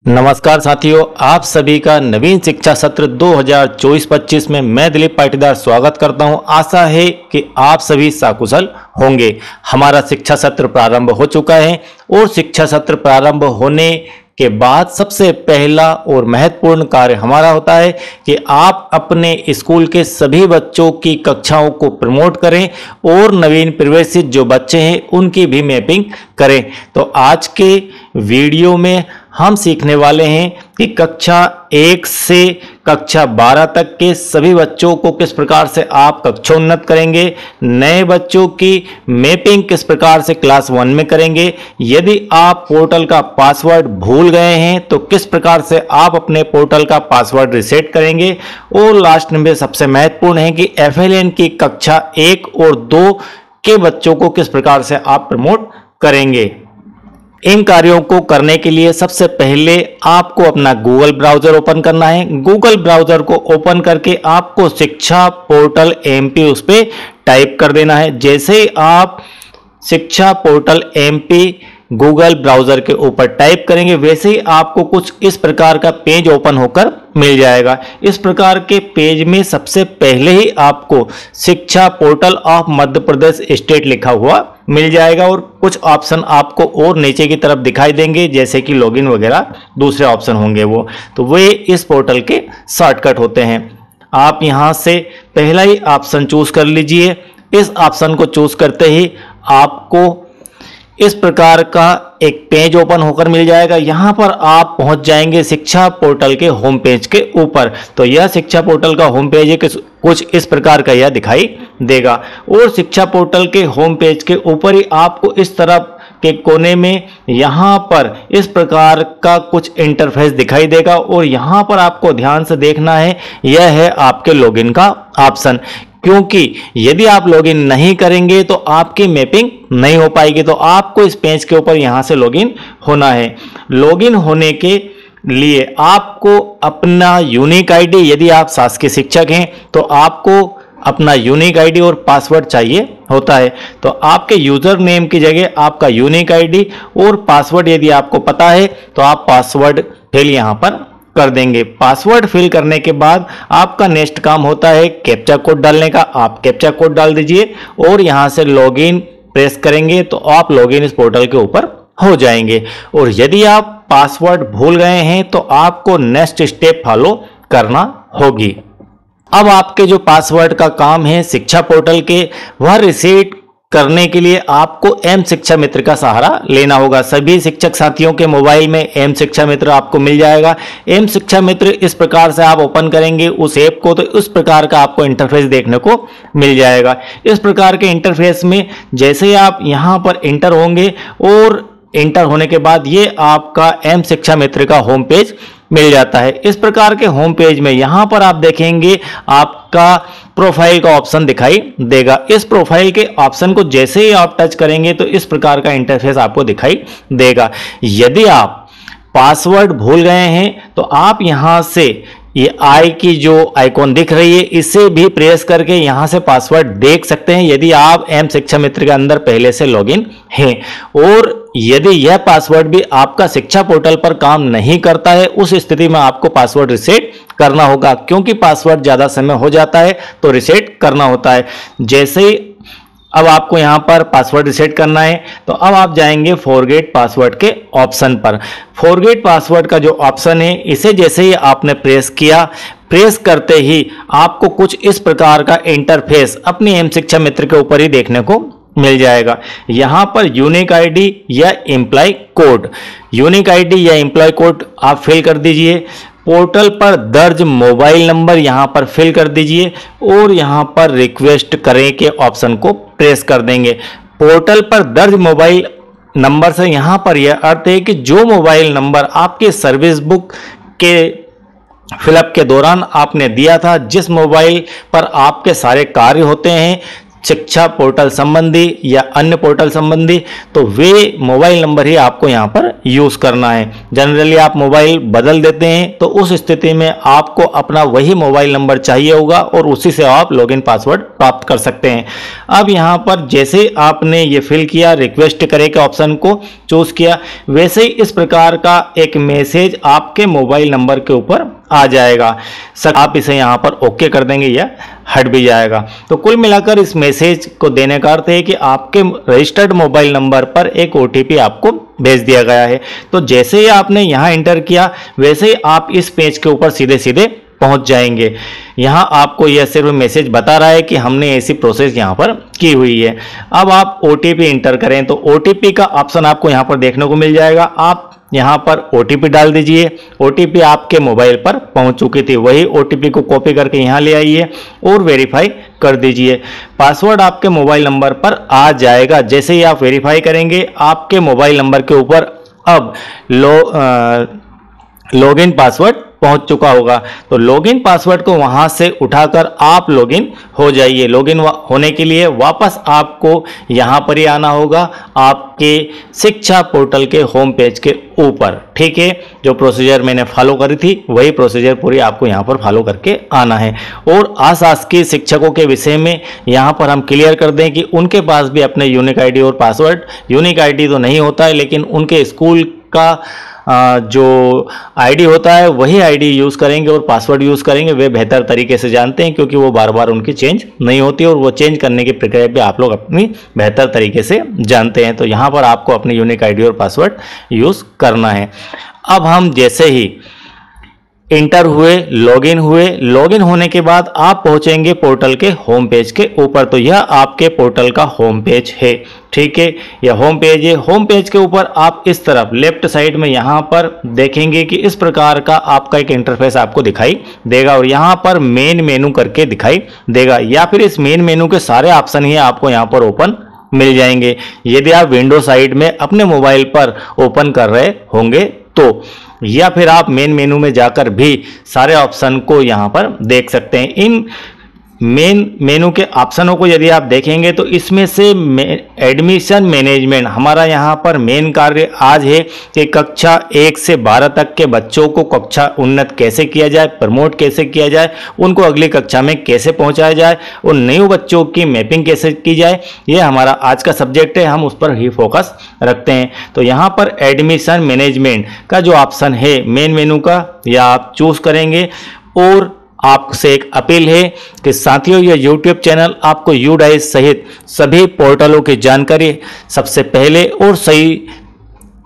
नमस्कार साथियों, आप सभी का नवीन शिक्षा सत्र 2024-25 में मैं दिलीप पाटीदार स्वागत करता हूं। आशा है कि आप सभी सकुशल होंगे। हमारा शिक्षा सत्र प्रारंभ हो चुका है और शिक्षा सत्र प्रारंभ होने के बाद सबसे पहला और महत्वपूर्ण कार्य हमारा होता है कि आप अपने स्कूल के सभी बच्चों की कक्षाओं को प्रमोट करें और नवीन प्रवेशित जो बच्चे हैं उनकी भी मैपिंग करें। तो आज के वीडियो में हम सीखने वाले हैं कि कक्षा 1 से कक्षा 12 तक के सभी बच्चों को किस प्रकार से आप कक्षोन्नत करेंगे, नए बच्चों की मैपिंग किस प्रकार से क्लास 1 में करेंगे, यदि आप पोर्टल का पासवर्ड भूल गए हैं तो किस प्रकार से आप अपने पोर्टल का पासवर्ड रिसेट करेंगे, और लास्ट में सबसे महत्वपूर्ण है कि FLN की कक्षा 1 और 2 के बच्चों को किस प्रकार से आप प्रमोट करेंगे। इन कार्यों को करने के लिए सबसे पहले आपको अपना गूगल ब्राउजर ओपन करना है। गूगल ब्राउजर को ओपन करके आपको शिक्षा पोर्टल MP उस पर टाइप कर देना है। जैसे ही आप शिक्षा पोर्टल MP गूगल ब्राउजर के ऊपर टाइप करेंगे वैसे ही आपको कुछ इस प्रकार का पेज ओपन होकर मिल जाएगा। इस प्रकार के पेज में सबसे पहले ही आपको शिक्षा portal of Madhya Pradesh state लिखा हुआ मिल जाएगा और कुछ ऑप्शन आपको और नीचे की तरफ दिखाई देंगे, जैसे कि लॉगिन वगैरह दूसरे ऑप्शन होंगे तो वे इस पोर्टल के शॉर्टकट होते हैं। आप यहां से पहला ही ऑप्शन चूज कर लीजिए। इस ऑप्शन को चूज करते ही आपको इस प्रकार का एक पेज ओपन होकर मिल जाएगा। यहां पर आप पहुंच जाएंगे शिक्षा पोर्टल के होम पेज के ऊपर। तो यह शिक्षा पोर्टल का होम पेज है कि कुछ इस प्रकार का यह दिखाई देगा और शिक्षा पोर्टल के होम पेज के ऊपर ही आपको इस तरफ के कोने में यहां पर इस प्रकार का कुछ इंटरफेस दिखाई देगा और यहां पर आपको ध्यान से देखना है, यह है आपके लॉगिन का ऑप्शन। क्योंकि यदि आप लॉगिन नहीं करेंगे तो आपकी मैपिंग नहीं हो पाएगी। तो आपको इस पेज के ऊपर यहां से लॉगिन होना है। लॉगिन होने के लिए आपको अपना यूनिक आईडी, यदि आप शासकीय शिक्षक हैं तो आपको अपना यूनिक आईडी और पासवर्ड चाहिए होता है। तो आपके यूजर नेम की जगह आपका यूनिक आईडी और पासवर्ड यदि आपको पता है तो आप पासवर्ड फिल यहां पर कर देंगे। पासवर्ड फिल करने के बाद आपका नेक्स्ट काम होता है कैप्चा कोड डालने का। आप कैप्चा कोड डाल दीजिए और यहां से लॉगिन प्रेस करेंगे तो आप लॉगिन इस पोर्टल के ऊपर हो जाएंगे। और यदि आप पासवर्ड भूल गए हैं तो आपको नेक्स्ट स्टेप फॉलो करना होगी। अब आपके जो पासवर्ड का काम है शिक्षा पोर्टल के, वह रिसेट करने के लिए आपको M शिक्षा मित्र का सहारा लेना होगा। सभी शिक्षक साथियों के मोबाइल में M शिक्षा मित्र आपको मिल जाएगा। M शिक्षा मित्र इस प्रकार से आप ओपन करेंगे उस ऐप को तो इस प्रकार का आपको इंटरफेस देखने को मिल जाएगा। इस प्रकार के इंटरफेस में जैसे ही आप यहां पर इंटर होंगे और इंटर होने के बाद ये आपका M शिक्षा मित्र का होम पेज मिल जाता है। इस प्रकार के होम पेज में यहां पर आप देखेंगे आपका प्रोफाइल का ऑप्शन दिखाई देगा। इस प्रोफाइल के ऑप्शन को जैसे ही आप टच करेंगे तो इस प्रकार का इंटरफेस आपको दिखाई देगा। यदि आप पासवर्ड भूल गए हैं तो आप यहां से ये आई की जो आइकॉन दिख रही है इसे भी प्रेस करके यहां से पासवर्ड देख सकते हैं, यदि आप M शिक्षा मित्र के अंदर पहले से लॉगिन हैं। और यदि यह पासवर्ड भी आपका शिक्षा पोर्टल पर काम नहीं करता है उस स्थिति में आपको पासवर्ड रिसेट करना होगा, क्योंकि पासवर्ड ज्यादा समय हो जाता है तो रिसेट करना होता है। जैसे ही अब आपको यहां पर पासवर्ड रिसेट करना है तो अब आप जाएंगे फॉरगेट पासवर्ड के ऑप्शन पर। फॉरगेट पासवर्ड का जो ऑप्शन है इसे जैसे ही आपने प्रेस किया, प्रेस करते ही आपको कुछ इस प्रकार का इंटरफेस अपने M शिक्षा मित्र के ऊपर ही देखने को मिल जाएगा। यहां पर यूनिक आईडी या एम्प्लॉय कोड, यूनिक आईडी या एम्प्लॉय कोड आप फिल कर दीजिए। पोर्टल पर दर्ज मोबाइल नंबर यहां पर फिल कर दीजिए और यहां पर रिक्वेस्ट करें के ऑप्शन को प्रेस कर देंगे। पोर्टल पर दर्ज मोबाइल नंबर से यहां पर यह अर्थ है कि जो मोबाइल नंबर आपके सर्विस बुक के फिलअप के दौरान आपने दिया था, जिस मोबाइल पर आपके सारे कार्य होते हैं, शिक्षा पोर्टल संबंधी या अन्य पोर्टल संबंधी, तो वे मोबाइल नंबर ही आपको यहाँ पर यूज करना है। जनरली आप मोबाइल बदल देते हैं तो उस स्थिति में आपको अपना वही मोबाइल नंबर चाहिए होगा और उसी से आप लॉगिन पासवर्ड प्राप्त कर सकते हैं। अब यहाँ पर जैसे आपने ये फिल किया, रिक्वेस्ट करे के ऑप्शन को चूज किया, वैसे ही इस प्रकार का एक मैसेज आपके मोबाइल नंबर के ऊपर आ जाएगा। सर आप इसे यहाँ पर ओके कर देंगे या हट भी जाएगा। तो कुल मिलाकर इस मैसेज को देने का अर्थ है कि आपके रजिस्टर्ड मोबाइल नंबर पर एक ओटीपी आपको भेज दिया गया है। तो जैसे ही आपने यहाँ एंटर किया वैसे ही आप इस पेज के ऊपर सीधे सीधे पहुंच जाएंगे। यहाँ आपको यह सिर्फ मैसेज बता रहा है कि हमने ऐसी प्रोसेस यहाँ पर की हुई है। अब आप ओटीपी इंटर करें तो ओटीपी का ऑप्शन आपको यहाँ पर देखने को मिल जाएगा। आप यहाँ पर ओटीपी डाल दीजिए। ओटीपी आपके मोबाइल पर पहुंच चुकी थी, वही ओटीपी को कॉपी करके यहाँ ले आइए और वेरीफाई कर दीजिए। पासवर्ड आपके मोबाइल नंबर पर आ जाएगा। जैसे ही आप वेरीफाई करेंगे आपके मोबाइल नंबर के ऊपर अब लॉगिन पासवर्ड पहुंच चुका होगा। तो लॉगिन पासवर्ड को वहां से उठाकर आप लॉगिन हो जाइए। लॉगिन होने के लिए वापस आपको यहां पर ही आना होगा, आपके शिक्षा पोर्टल के होम पेज के ऊपर। ठीक है, जो प्रोसीजर मैंने फॉलो करी थी वही प्रोसीजर पूरी आपको यहां पर फॉलो करके आना है। और आशासकीय शिक्षकों के विषय में यहां पर हम क्लियर कर दें कि उनके पास भी अपने यूनिक आईडी और पासवर्ड, यूनिक आईडी तो नहीं होता है लेकिन उनके स्कूल का जो आईडी होता है वही आईडी यूज करेंगे और पासवर्ड यूज करेंगे। वे बेहतर तरीके से जानते हैं क्योंकि वो बार बार उनकी चेंज नहीं होती और वो चेंज करने की प्रक्रिया भी आप लोग अपनी बेहतर तरीके से जानते हैं। तो यहाँ पर आपको अपनी यूनिक आईडी और पासवर्ड यूज करना है। अब हम जैसे ही इंटर हुए, लॉगिन होने के बाद आप पहुंचेंगे पोर्टल के होम पेज के ऊपर। तो यह आपके पोर्टल का होम पेज है। ठीक है, यह होम पेज है। होम पेज के ऊपर आप इस तरफ लेफ्ट साइड में यहाँ पर देखेंगे कि इस प्रकार का आपका एक इंटरफेस आपको दिखाई देगा और यहाँ पर मेन मेनू करके दिखाई देगा, या फिर इस मेन मेनू के सारे ऑप्शन ही आपको यहाँ पर ओपन मिल जाएंगे यदि आप विंडो साइड में अपने मोबाइल पर ओपन कर रहे होंगे तो, या फिर आप मेन मेनू में जाकर भी सारे ऑप्शन को यहां पर देख सकते हैं। इन मेन मेनू के ऑप्शनों को यदि आप देखेंगे तो इसमें से एडमिशन मैनेजमेंट हमारा यहाँ पर मेन कार्य आज है कि कक्षा 1 से 12 तक के बच्चों को कक्षा उन्नत कैसे किया जाए, प्रमोट कैसे किया जाए, उनको अगली कक्षा में कैसे पहुंचाया जाए और न्यू बच्चों की मैपिंग कैसे की जाए, ये हमारा आज का सब्जेक्ट है। हम उस पर ही फोकस रखते हैं। तो यहाँ पर एडमिशन मैनेजमेंट का जो ऑप्शन है मेन मेनू का, या आप चूज करेंगे। और आपसे एक अपील है कि साथियों ये YouTube चैनल आपको UDICE सहित सभी पोर्टलों की जानकारी सबसे पहले और सही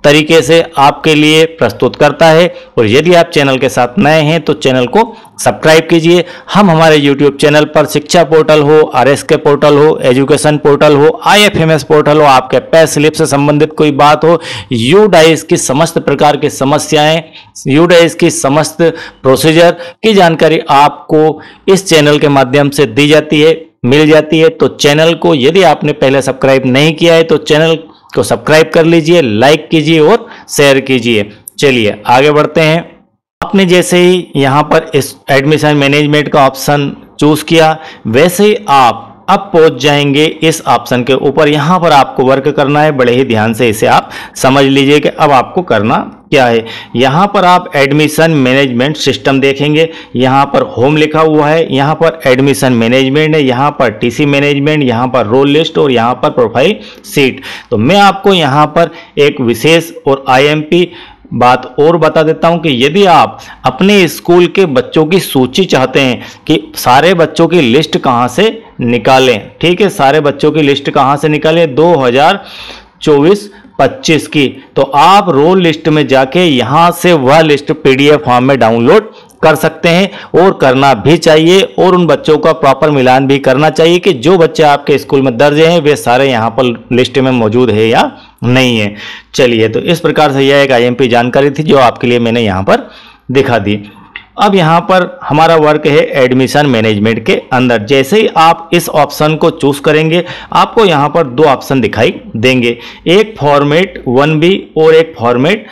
तरीके से आपके लिए प्रस्तुत करता है। और यदि आप चैनल के साथ नए हैं तो चैनल को सब्सक्राइब कीजिए। हम हमारे YouTube चैनल पर शिक्षा पोर्टल हो, RSK पोर्टल हो, एजुकेशन पोर्टल हो, IFMS पोर्टल हो, आपके पे स्लिप से संबंधित कोई बात हो, UDICE की समस्त प्रकार की समस्याएं, UDICE की समस्त प्रोसीजर की जानकारी आपको इस चैनल के माध्यम से दी जाती है, मिल जाती है। तो चैनल को यदि आपने पहले सब्सक्राइब नहीं किया है तो चैनल को सब्सक्राइब कर लीजिए, लाइक कीजिए और शेयर कीजिए। चलिए आगे बढ़ते हैं। आपने जैसे ही यहाँ पर इस एडमिशन मैनेजमेंट का ऑप्शन चूज किया वैसे ही आप अब पहुंच जाएंगे इस ऑप्शन के ऊपर। यहाँ पर आपको वर्क करना है, बड़े ही ध्यान से इसे आप समझ लीजिए कि अब आपको करना क्या है। यहाँ पर आप एडमिशन मैनेजमेंट सिस्टम देखेंगे, यहाँ पर होम लिखा हुआ है, यहाँ पर एडमिशन मैनेजमेंट है, यहाँ पर टीसी मैनेजमेंट, यहाँ पर रोल लिस्ट और यहाँ पर प्रोफाइल सीट। तो मैं आपको यहाँ पर एक विशेष और IMP बात और बता देता हूं कि यदि आप अपने स्कूल के बच्चों की सूची चाहते हैं कि सारे बच्चों की लिस्ट कहां से निकालें, ठीक है, सारे बच्चों की लिस्ट कहां से निकालें 2024-25 की, तो आप रोल लिस्ट में जाके यहां से वह लिस्ट PDF फॉर्म में डाउनलोड कर सकते हैं और करना भी चाहिए। और उन बच्चों का प्रॉपर मिलान भी करना चाहिए कि जो बच्चे आपके स्कूल में दर्ज हैं वे सारे यहाँ पर लिस्ट में मौजूद है या नहीं है। चलिए, तो इस प्रकार से यह एक IMP जानकारी थी जो आपके लिए मैंने यहाँ पर दिखा दी। अब यहाँ पर हमारा वर्क है एडमिशन मैनेजमेंट के अंदर। जैसे ही आप इस ऑप्शन को चूज करेंगे आपको यहाँ पर दो ऑप्शन दिखाई देंगे, एक फॉर्मेट 1B और एक फॉर्मेट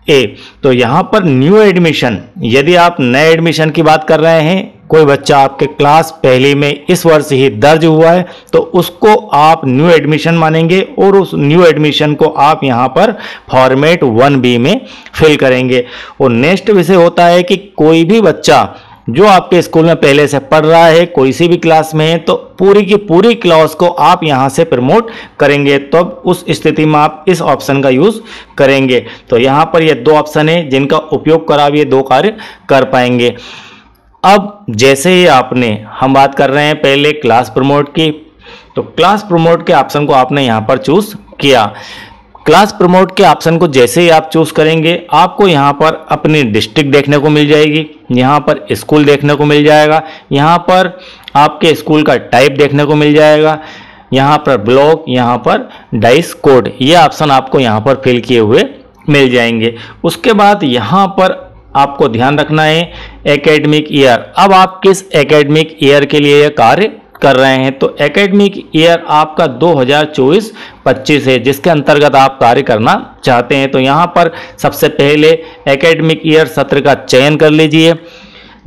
A। तो यहाँ पर न्यू एडमिशन, यदि आप नए एडमिशन की बात कर रहे हैं कोई बच्चा आपके क्लास पहली में इस वर्ष ही दर्ज हुआ है तो उसको आप न्यू एडमिशन मानेंगे और उस न्यू एडमिशन को आप यहाँ पर फॉर्मेट 1B में फिल करेंगे। और नेक्स्ट विषय होता है कि कोई भी बच्चा जो आपके स्कूल में पहले से पढ़ रहा है, कोई सी भी क्लास में है, तो पूरी की पूरी क्लास को आप यहां से प्रमोट करेंगे, तो अब उस स्थिति में आप इस ऑप्शन का यूज करेंगे। तो यहां पर ये दो ऑप्शन है जिनका उपयोग कर आप ये दो कार्य कर पाएंगे। अब जैसे ही हम बात कर रहे हैं पहले क्लास प्रमोट की, तो क्लास प्रमोट के ऑप्शन को आपने यहां पर चूज किया। क्लास प्रमोट के ऑप्शन को जैसे ही आप चूज करेंगे आपको यहाँ पर अपनी डिस्ट्रिक्ट देखने को मिल जाएगी, यहाँ पर स्कूल देखने को मिल जाएगा, यहाँ पर आपके स्कूल का टाइप देखने को मिल जाएगा, यहाँ पर ब्लॉक, यहाँ पर डाइस कोड, ये ऑप्शन आपको यहाँ पर फिल किए हुए मिल जाएंगे। उसके बाद यहाँ पर आपको ध्यान रखना है एकेडमिक ईयर। अब आप किस एकेडमिक ईयर के लिए यह कार्य कर रहे हैं, तो एकेडमिक ईयर आपका 2024-25 है जिसके अंतर्गत आप कार्य करना चाहते हैं। तो यहाँ पर सबसे पहले एकेडमिक ईयर सत्र का चयन कर लीजिए।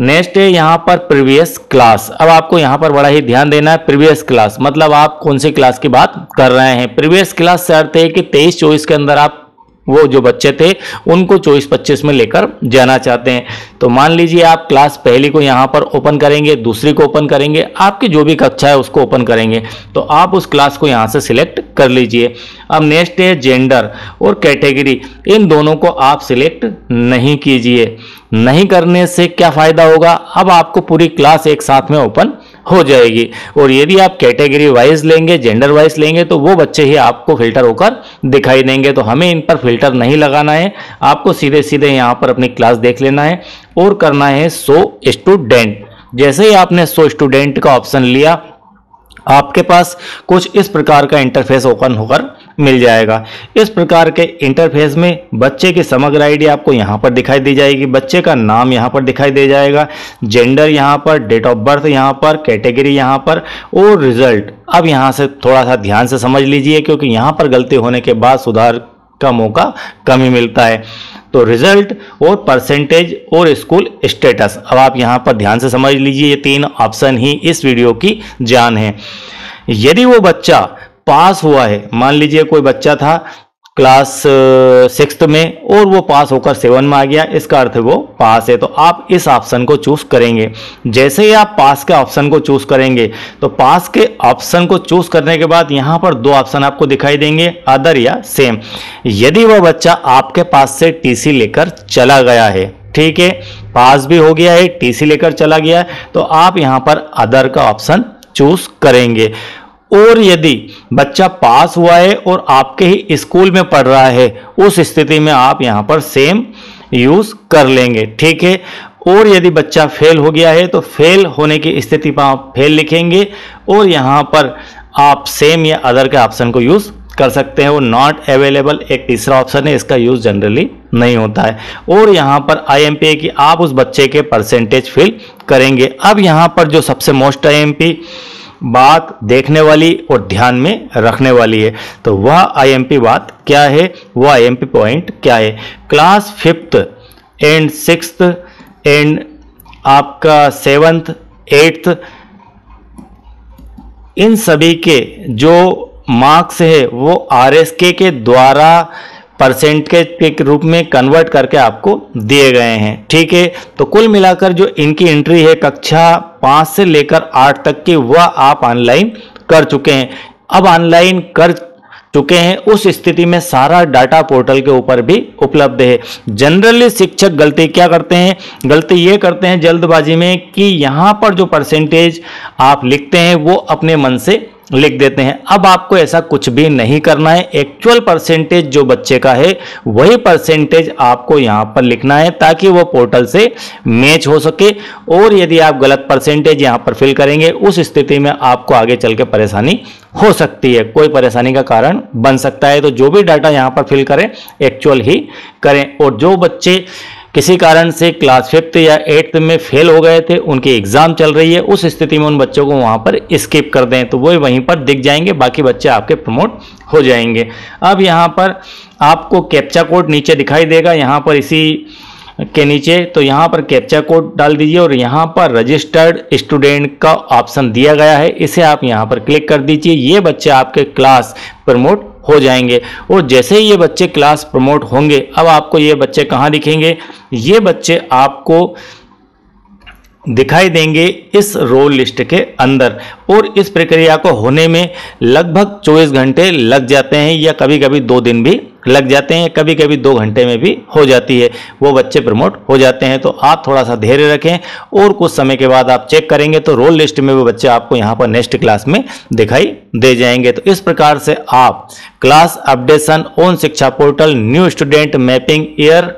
नेक्स्ट है यहाँ पर प्रीवियस क्लास। अब आपको यहाँ पर बड़ा ही ध्यान देना है, प्रीवियस क्लास मतलब आप कौन सी क्लास की बात कर रहे हैं। प्रीवियस क्लास से अर्थ है कि 23-24 के अंदर आप वो जो बच्चे थे उनको 24-25 में लेकर जाना चाहते हैं। तो मान लीजिए आप क्लास पहली को यहाँ पर ओपन करेंगे, दूसरी को ओपन करेंगे, आपकी जो भी कक्षा है उसको ओपन करेंगे, तो आप उस क्लास को यहाँ से सिलेक्ट कर लीजिए। अब नेक्स्ट है जेंडर और कैटेगरी, इन दोनों को आप सिलेक्ट नहीं कीजिए। नहीं करने से क्या फायदा होगा, अब आपको पूरी क्लास एक साथ में ओपन हो जाएगी। और यदि आप कैटेगरी वाइज लेंगे, जेंडर वाइज लेंगे, तो वो बच्चे ही आपको फिल्टर होकर दिखाई देंगे। तो हमें इन पर फिल्टर नहीं लगाना है, आपको सीधे सीधे यहाँ पर अपनी क्लास देख लेना है और करना है शो स्टूडेंट। जैसे ही आपने शो स्टूडेंट का ऑप्शन लिया, आपके पास कुछ इस प्रकार का इंटरफेस ओपन होकर मिल जाएगा। इस प्रकार के इंटरफेस में बच्चे की समग्र आईडी आपको यहाँ पर दिखाई दी जाएगी, बच्चे का नाम यहाँ पर दिखाई दे जाएगा, जेंडर यहाँ पर, डेट ऑफ बर्थ यहाँ पर, कैटेगरी यहाँ पर और रिजल्ट। अब यहाँ से थोड़ा सा ध्यान से समझ लीजिए क्योंकि यहाँ पर गलती होने के बाद सुधार का मौका कम ही मिलता है। तो रिजल्ट और परसेंटेज और स्कूल स्टेटस, अब आप यहाँ पर ध्यान से समझ लीजिए, ये तीन ऑप्शन ही इस वीडियो की जान है। यदि वो बच्चा पास हुआ है, मान लीजिए कोई बच्चा था क्लास 6 में और वो पास होकर 7 में आ गया, इसका अर्थ है वो पास है, तो आप इस ऑप्शन को चूज करेंगे। जैसे ही आप पास के ऑप्शन को चूज करेंगे तो पास के ऑप्शन को चूज करने के बाद यहाँ पर दो ऑप्शन आपको दिखाई देंगे, अदर या सेम। यदि वह बच्चा आपके पास से टीसी लेकर चला गया है, ठीक है, पास भी हो गया है, टीसी लेकर चला गया है, तो आप यहाँ पर अदर का ऑप्शन चूज करेंगे। और यदि बच्चा पास हुआ है और आपके ही स्कूल में पढ़ रहा है, उस स्थिति में आप यहां पर सेम यूज कर लेंगे, ठीक है। और यदि बच्चा फेल हो गया है तो फेल होने की स्थिति पर आप फेल लिखेंगे और यहां पर आप सेम या अदर के ऑप्शन को यूज कर सकते हैं। वो नॉट अवेलेबल एक तीसरा ऑप्शन है, इसका यूज जनरली नहीं होता है। और यहाँ पर IMP की आप उस बच्चे के परसेंटेज फिल करेंगे। अब यहाँ पर जो सबसे मोस्ट IMP बात देखने वाली और ध्यान में रखने वाली है, तो वह IMP बात क्या है, वह IMP पॉइंट क्या है। Class 5th and 6th and आपका 7th 8th इन सभी के जो मार्क्स है वो RSK के द्वारा परसेंटेज के रूप में कन्वर्ट करके आपको दिए गए हैं, ठीक है। तो कुल मिलाकर जो इनकी एंट्री है कक्षा 5 से लेकर 8 तक की, वह आप ऑनलाइन कर चुके हैं। अब ऑनलाइन कर चुके हैं उस स्थिति में सारा डाटा पोर्टल के ऊपर भी उपलब्ध है। जनरली शिक्षक गलती क्या करते हैं, गलती ये करते हैं जल्दबाजी में कि यहाँ पर जो परसेंटेज आप लिखते हैं वो अपने मन से लिख देते हैं। अब आपको ऐसा कुछ भी नहीं करना है, एक्चुअल परसेंटेज जो बच्चे का है वही परसेंटेज आपको यहाँ पर लिखना है ताकि वो पोर्टल से मैच हो सके। और यदि आप गलत परसेंटेज यहाँ पर फिल करेंगे उस स्थिति में आपको आगे चल के परेशानी हो सकती है, कोई परेशानी का कारण बन सकता है। तो जो भी डाटा यहाँ पर फिल करें एक्चुअल ही करें। और जो बच्चे किसी कारण से क्लास 5th या 8th में फेल हो गए थे, उनकी एग्जाम चल रही है, उस स्थिति में उन बच्चों को वहां पर स्किप कर दें तो वो वहीं पर दिख जाएंगे, बाकी बच्चे आपके प्रमोट हो जाएंगे। अब यहाँ पर आपको कैप्चा कोड नीचे दिखाई देगा, यहाँ पर इसी के नीचे, तो यहाँ पर कैप्चा कोड डाल दीजिए और यहाँ पर रजिस्टर्ड स्टूडेंट का ऑप्शन दिया गया है, इसे आप यहाँ पर क्लिक कर दीजिए। ये बच्चे आपके क्लास प्रमोट हो जाएंगे और जैसे ही ये बच्चे क्लास प्रमोट होंगे, अब आपको ये बच्चे कहाँ दिखेंगे, ये बच्चे आपको दिखाई देंगे इस रोल लिस्ट के अंदर। और इस प्रक्रिया को होने में लगभग 24 घंटे लग जाते हैं या कभी कभी 2 दिन भी लग जाते हैं, कभी कभी 2 घंटे में भी हो जाती है, वो बच्चे प्रमोट हो जाते हैं। तो आप थोड़ा सा धैर्य रखें और कुछ समय के बाद आप चेक करेंगे तो रोल लिस्ट में वो बच्चे आपको यहाँ पर नेक्स्ट क्लास में दिखाई दे जाएंगे। तो इस प्रकार से आप क्लास अपडेशन ऑन शिक्षा portal new student mapping year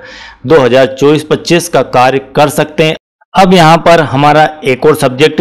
2024-25 का कार्य कर सकते हैं। अब यहाँ पर हमारा एक और सब्जेक्ट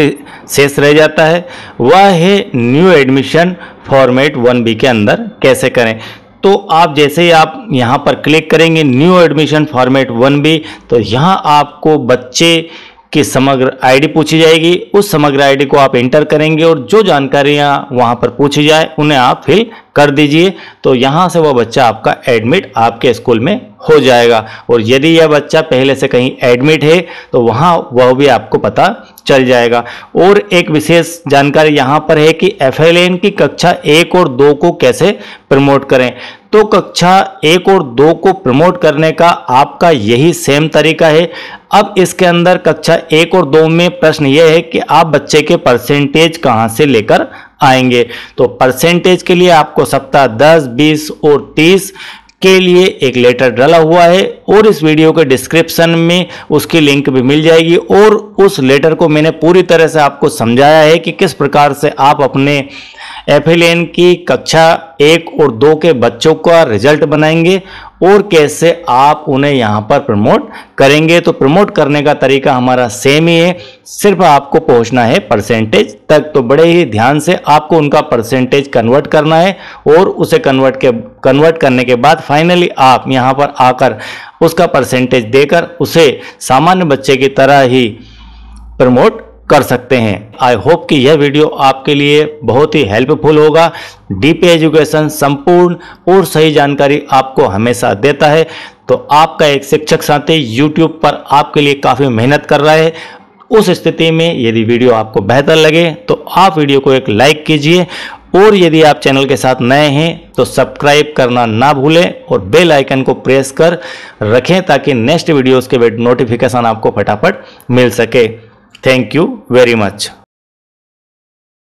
शेष रह जाता है, वह है न्यू एडमिशन फॉर्मेट 1B के अंदर कैसे करें। तो आप जैसे ही आप यहाँ पर क्लिक करेंगे न्यू एडमिशन फॉर्मेट 1B, तो यहाँ आपको बच्चे की समग्र आईडी पूछी जाएगी, उस समग्र आईडी को आप एंटर करेंगे और जो जानकारियाँ वहाँ पर पूछी जाए उन्हें आप फिल कर दीजिए। तो यहाँ से वह बच्चा आपका एडमिट आपके स्कूल में हो जाएगा। और यदि यह बच्चा पहले से कहीं एडमिट है तो वहाँ वह भी आपको पता चल जाएगा। और एक विशेष जानकारी यहाँ पर है कि FLN की कक्षा 1 और 2 को कैसे प्रमोट करें। तो कक्षा 1 और 2 को प्रमोट करने का आपका यही सेम तरीका है। अब इसके अंदर कक्षा 1 और 2 में प्रश्न यह है कि आप बच्चे के परसेंटेज कहाँ से लेकर आएंगे। तो परसेंटेज के लिए आपको सप्ताह 10, 20 और 30 के लिए एक लेटर डाला हुआ है और इस वीडियो के डिस्क्रिप्शन में उसकी लिंक भी मिल जाएगी। और उस लेटर को मैंने पूरी तरह से आपको समझाया है कि किस प्रकार से आप अपने FLN की कक्षा 1 और 2 के बच्चों का रिजल्ट बनाएंगे और कैसे आप उन्हें यहाँ पर प्रमोट करेंगे। तो प्रमोट करने का तरीका हमारा सेम ही है, सिर्फ आपको पहुँचना है परसेंटेज तक। तो बड़े ही ध्यान से आपको उनका परसेंटेज कन्वर्ट करना है और उसे कन्वर्ट करने के बाद फाइनली आप यहाँ पर आकर उसका परसेंटेज देकर उसे सामान्य बच्चे की तरह ही प्रमोट कर सकते हैं। आई होप कि यह वीडियो आपके लिए बहुत ही हेल्पफुल होगा। DP एजुकेशन संपूर्ण और सही जानकारी आपको हमेशा देता है। तो आपका एक शिक्षक साथी YouTube पर आपके लिए काफ़ी मेहनत कर रहा है। उस स्थिति में यदि वीडियो आपको बेहतर लगे तो आप वीडियो को एक लाइक कीजिए और यदि आप चैनल के साथ नए हैं तो सब्सक्राइब करना ना भूलें और बेल आइकन को प्रेस कर रखें ताकि नेक्स्ट वीडियोस के नोटिफिकेशन आपको फटाफट मिल सके। Thank you very much.